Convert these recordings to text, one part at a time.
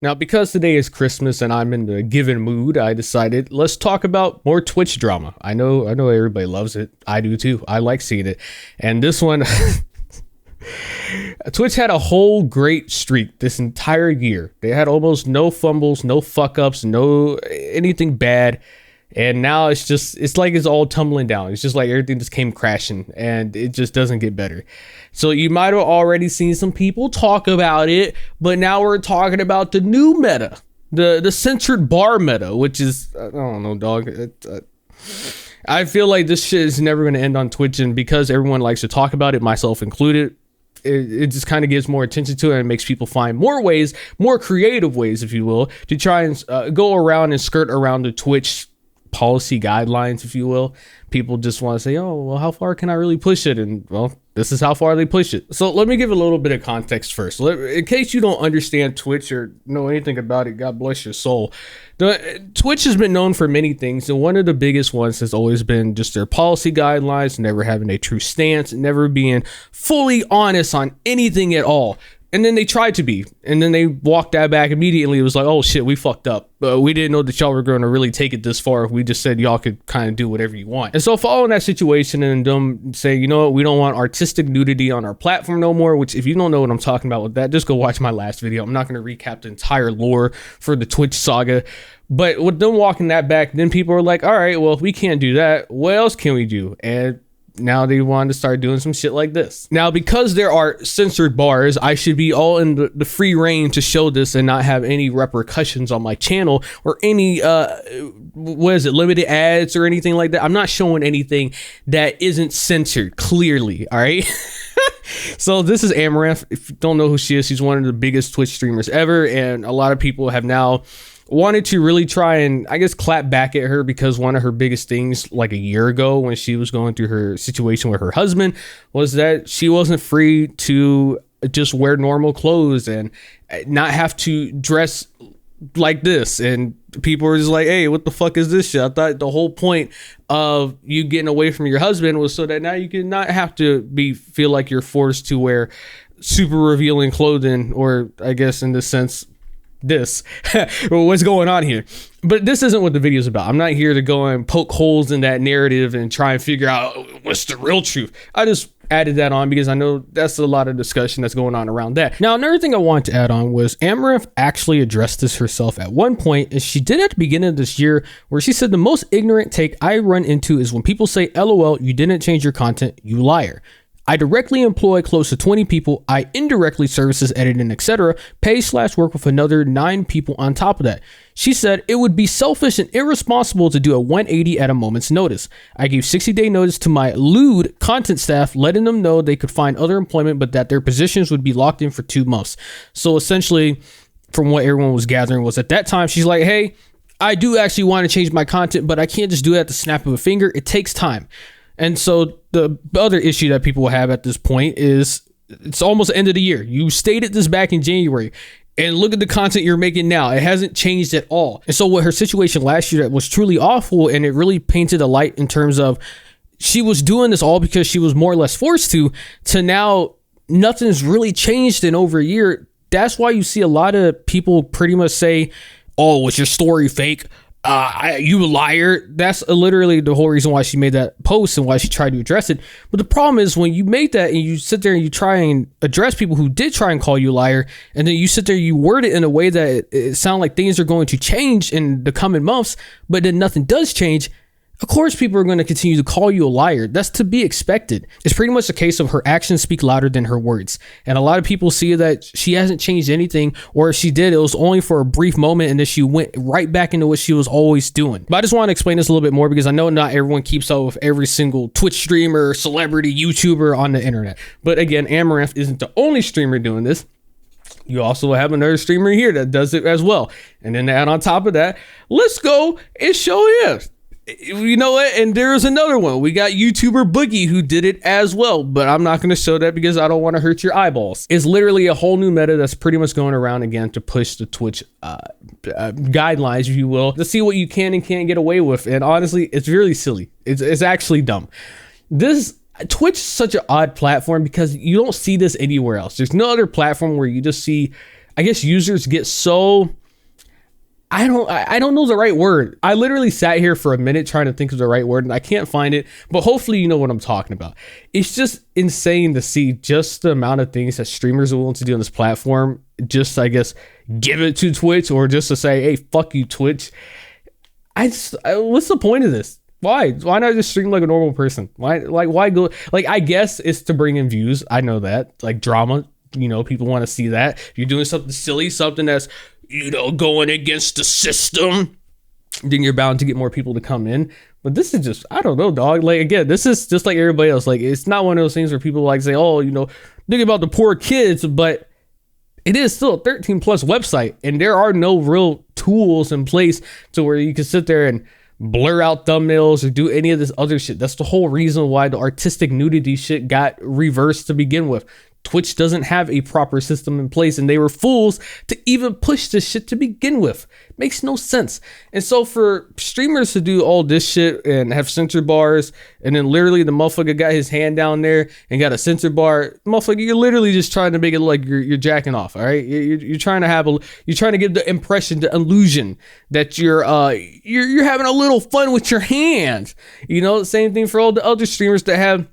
Now, because today is Christmas and I'm in the given mood, I decided let's talk about more Twitch drama. I know everybody loves it. I do too. I like seeing it. And this one, Twitch had a whole great streak this entire year. They had almost no fumbles, no fuck ups, no anything bad. And now it's like it's all tumbling down. It's just like everything just came crashing and it just doesn't get better. So you might have already seen some people talk about it, but now we're talking about the new meta, the censored bar meta, which is, I don't know, dog. I feel like this shit is never going to end on Twitch, and because everyone likes to talk about it, myself included, it just kind of gives more attention to it and makes people find more ways, more creative ways, if you will, to try and go around and skirt around the Twitch policy guidelines, if you will. People just want to say, oh, well, how far can I really push it? And well, this is how far they push it. So let me give a little bit of context first. In case you don't understand Twitch or know anything about it, God bless your soul. Twitch has been known for many things, and one of the biggest ones has always been just their policy guidelines, never having a true stance, never being fully honest on anything at all. And then they tried to be, and then they walked that back immediately. It was like, oh shit, we fucked up. We didn't know that y'all were going to really take it this far. We just said y'all could kind of do whatever you want. And so following that situation and them saying, you know what, we don't want artistic nudity on our platform no more, which if you don't know what I'm talking about with that, just go watch my last video. I'm not going to recap the entire lore for the Twitch saga. But with them walking that back, then people are like, all right, well, if we can't do that, what else can we do? And now they wanted to start doing some shit like this. Now, because there are censored bars, I should be all in the free reign to show this and not have any repercussions on my channel or any, limited ads or anything like that. I'm not showing anything that isn't censored, clearly, all right? So this is Amouranth. If you don't know who she is, she's one of the biggest Twitch streamers ever, and a lot of people have now wanted to really try and, I guess, clap back at her because one of her biggest things like a year ago when she was going through her situation with her husband was that she wasn't free to just wear normal clothes and not have to dress like this. And people were just like, hey, what the fuck is this shit? I thought the whole point of you getting away from your husband was so that now you can not have to feel like you're forced to wear super revealing clothing, or I guess in this sense, this what's going on here. But this isn't what the video is about. I'm not here to go and poke holes in that narrative and try and figure out what's the real truth. I just added that on because I know that's a lot of discussion that's going on around that. Now, another thing I wanted to add on was Amouranth actually addressed this herself at one point, and she did at the beginning of this year, where she said the most ignorant take I run into is when people say, LOL, you didn't change your content, you liar. I directly employ close to 20 people. I indirectly services, editing, etc. Pay/work with another 9 people on top of that. She said it would be selfish and irresponsible to do a 180 at a moment's notice. I gave 60-day notice to my lewd content staff, letting them know they could find other employment, but that their positions would be locked in for 2 months. So essentially, from what everyone was gathering, was at that time, she's like, hey, I do actually want to change my content, but I can't just do it at the snap of a finger. It takes time. And so the other issue that people have at this point is it's almost the end of the year. You stated this back in January, and look at the content you're making now. It hasn't changed at all. And so what her situation last year that was truly awful, and it really painted a light in terms of she was doing this all because she was more or less forced to now nothing's really changed in over a year. That's why you see a lot of people pretty much say, oh, was your story fake? You liar. That's literally the whole reason why she made that post and why she tried to address it. But the problem is when you make that and you sit there and you try and address people who did try and call you a liar, and then you sit there, you word it in a way that it sounds like things are going to change in the coming months, but then nothing does change. Of course, people are going to continue to call you a liar. That's to be expected. It's pretty much a case of her actions speak louder than her words. And a lot of people see that she hasn't changed anything, or if she did, it was only for a brief moment and then she went right back into what she was always doing. But I just want to explain this a little bit more because I know not everyone keeps up with every single Twitch streamer, celebrity, YouTuber on the internet. But again, Amouranth isn't the only streamer doing this. You also have another streamer here that does it as well. And then to add on top of that, let's go and show you. You know what? And there's another one. We got YouTuber Boogie who did it as well, but I'm not going to show that because I don't want to hurt your eyeballs. It's literally a whole new meta that's pretty much going around again to push the Twitch guidelines, if you will, to see what you can and can't get away with. And honestly, it's really silly. It's actually dumb. Twitch is such an odd platform because you don't see this anywhere else. There's no other platform where you just see, I guess users get so, I don't know the right word. I literally sat here for a minute trying to think of the right word and I can't find it, but hopefully you know what I'm talking about. It's just insane to see just the amount of things that streamers are willing to do on this platform. Just, I guess, give it to Twitch, or just to say, hey, fuck you, Twitch. What's the point of this? Why not just stream like a normal person? Why go? Like, I guess it's to bring in views. I know that, like, drama, people want to see that. If you're doing something silly, something that's, going against the system, then you're bound to get more people to come in. But this is just, I don't know, dog. Like, again, this is just like everybody else. Like, it's not one of those things where people like say, oh, think about the poor kids, but it is still a 13 plus website, and there are no real tools in place to where you can sit there and blur out thumbnails or do any of this other shit. That's the whole reason why the artistic nudity shit got reversed to begin with. Twitch doesn't have a proper system in place, and they were fools to even push this shit to begin with. Makes no sense. And so for streamers to do all this shit and have censor bars, and then literally the motherfucker got his hand down there and got a censor bar, motherfucker, you're literally just trying to make it like you're jacking off. All right, you're trying to give the impression, the illusion that you're having a little fun with your hands. Same thing for all the other streamers that have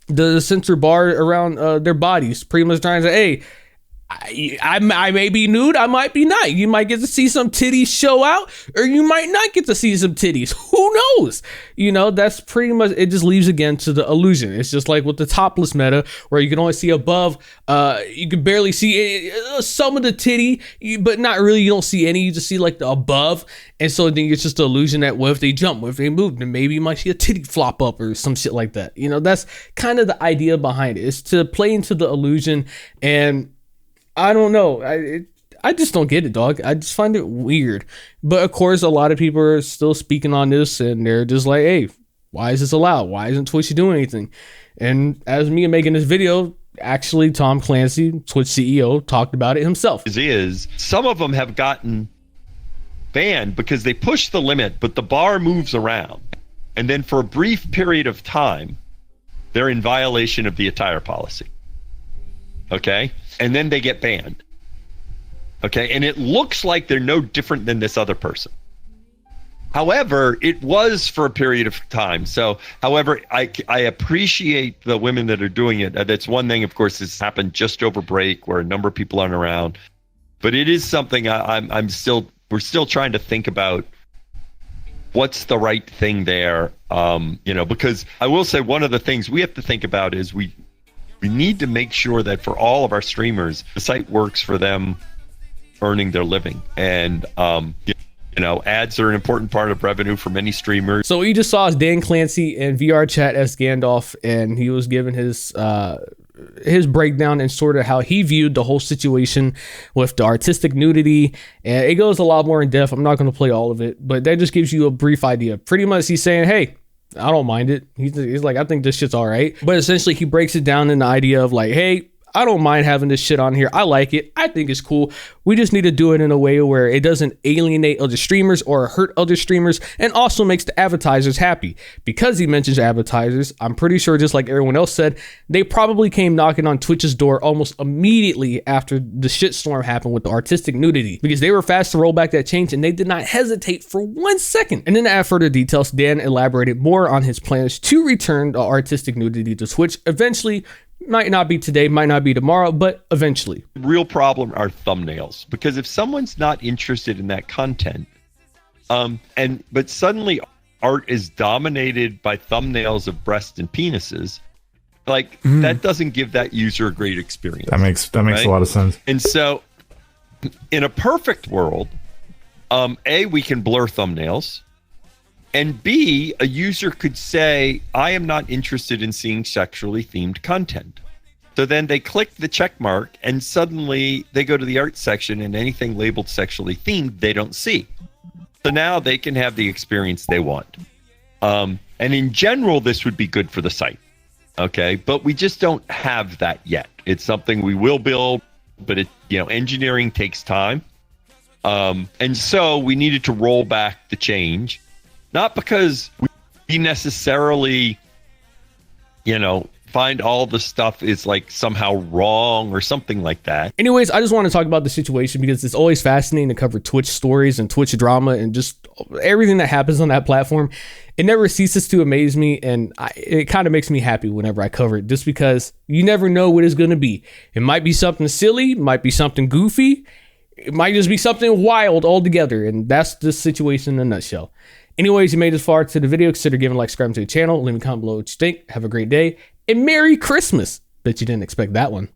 the censor bar around their bodies, pretty much trying to say, hey, I may be nude, I might be not. You might get to see some titties show out, or you might not get to see some titties. Who knows? That's pretty much, it just leaves again to the illusion. It's just like with the topless meta, where you can only see above, you can barely see some of the titty, but not really, you don't see any, you just see like the above. And so then it's just the illusion that what if they jump, what if they move, then maybe you might see a titty flop up or some shit like that. That's kind of the idea behind it, is to play into the illusion. And I don't know. I just don't get it, dog. I just find it weird. But of course, a lot of people are still speaking on this, and they're just like, hey, why is this allowed? Why isn't Twitch doing anything? And as me making this video, actually, Tom Clancy, Twitch CEO, talked about it himself. Some of them have gotten banned because they push the limit, but the bar moves around. And then for a brief period of time, they're in violation of the attire policy. Okay? And then they get banned. Okay? And it looks like they're no different than this other person. However, it was for a period of time. So, however, I appreciate the women that are doing it. That's one thing, of course, this happened just over break where a number of people aren't around. But it is something we're still trying to think about what's the right thing there. Because I will say one of the things we have to think about is we need to make sure that for all of our streamers, the site works for them earning their living. And, ads are an important part of revenue for many streamers. So what you just saw is Dan Clancy in VR chat as Gandalf, and he was given his breakdown and sort of how he viewed the whole situation with the artistic nudity. And it goes a lot more in depth. I'm not going to play all of it, but that just gives you a brief idea. Pretty much he's saying, hey, I don't mind it. He's like, I think this shit's all right. But essentially he breaks it down in the idea of like, hey, I don't mind having this shit on here. I like it. I think it's cool. We just need to do it in a way where it doesn't alienate other streamers or hurt other streamers, and also makes the advertisers happy. Because he mentions advertisers, I'm pretty sure, just like everyone else said, they probably came knocking on Twitch's door almost immediately after the shitstorm happened with the artistic nudity, because they were fast to roll back that change and they did not hesitate for 1 second. And then to add further details, Dan elaborated more on his plans to return the artistic nudity to Twitch eventually. Might not be today, might not be tomorrow, but eventually. The real problem are thumbnails, because if someone's not interested in that content, but suddenly art is dominated by thumbnails of breasts and penises, that doesn't give that user a great experience. That makes a lot of sense. And so, in a perfect world, A, we can blur thumbnails. And B, a user could say, I am not interested in seeing sexually themed content. So then they click the check mark and suddenly they go to the art section, and anything labeled sexually themed, they don't see. So now they can have the experience they want. And in general, this would be good for the site. Okay. But we just don't have that yet. It's something we will build, but engineering takes time. And so we needed to roll back the change. Not because we necessarily, find all the stuff is like somehow wrong or something like that. Anyways, I just want to talk about the situation because it's always fascinating to cover Twitch stories and Twitch drama and just everything that happens on that platform. It never ceases to amaze me, and it kind of makes me happy whenever I cover it, just because you never know what it's going to be. It might be something silly, might be something goofy, it might just be something wild altogether, and that's the situation in a nutshell. Anyways, you made this far to the video, consider giving a like, subscribing to the channel, leave a comment below what you think. Have a great day, and Merry Christmas. Bet you didn't expect that one.